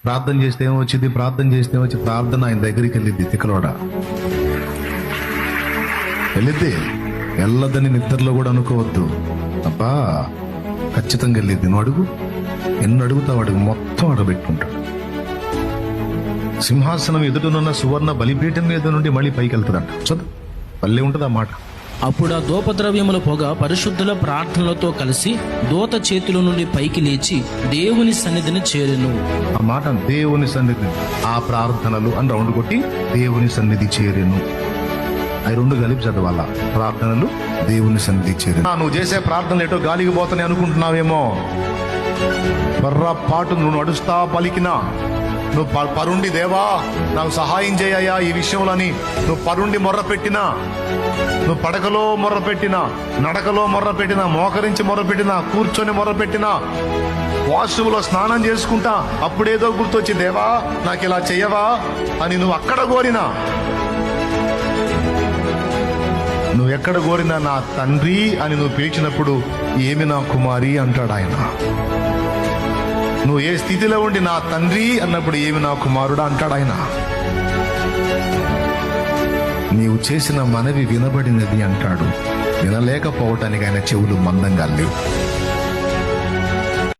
ప్రార్థన చేస్తే ఏమొచ్చింది, ప్రార్థన చేస్తే ఏమొచ్చి, ప్రార్థన ఆయన దగ్గరికి వెళ్ళిద్ది. తిక్కలోడా వెళ్ళిద్ది, వెళ్ళదని నిద్రలో కూడా అనుకోవద్దు. అబ్బా ఖచ్చితంగా వెళ్ళిద్ది. నువ్వు అడుగు, ఎన్ని అడుగుతావు అడుగు, మొత్తం అడగబెట్టుకుంటాడు. సింహాసనం ఎదుటనున్న సువర్ణ బలిపీఠం మీద నుండి మళ్ళీ పైకి వెళ్తుందంట. చదువు, పల్లె ఉంటుంది ఆ మాట. అప్పుడు ఆ ధూపద్రవ్యముల పొగ పరిశుద్ధుల ప్రార్థనలతో కలిసి దూత చేతుల నుండి పైకి లేచి దేవుని సన్నిధిని చేరెను. ఆ మాట దేవుని సన్నిధి, ఆ ప్రార్థనలు అని రౌండ్ కొట్టి దేవుని సన్నిధి చేరెను. అవి రెండు కలిపి చదవాల. ప్రార్థనలు దేవుని సన్నిధి చేరెను. నువ్వు చేసే ప్రార్థనలు ఎటో గాలికి పోతానే అనుకుంటున్నావేమో. పొర్రపాటు నువ్వు నడుస్తా పలికినా, నువ్వు పరుండి దేవా నాకు సహాయం చేయయ్యా ఈ విషయంలోని నువ్వు పరుండి మొర్ర పెట్టినా, నువ్వు పడకలో మొర్ర పెట్టినా, నడకలో మొర్ర పెట్టినా, మోకరించి మొర్ర పెట్టినా, కూర్చొని మొర్ర పెట్టినా, వాష్రూమ్లో స్నానం చేసుకుంటా అప్పుడేదో గుర్తొచ్చి దేవా నాకు ఇలా చెయ్యవా అని నువ్వు అక్కడ కోరినా, నువ్వు ఎక్కడ కోరినా నా తండ్రి అని నువ్వు పిలిచినప్పుడు ఏమి నా కుమారి అంటాడు ఆయన. నువ్వు ఏ స్థితిలో ఉండి నా తండ్రి అన్నప్పుడు ఏమి నా కుమారుడా అంటాడు ఆయన. నీవు చేసిన మనవి వినబడినది అంటాడు. వినలేకపోవటానికి ఆయన చెవులు మందంగా లేవు.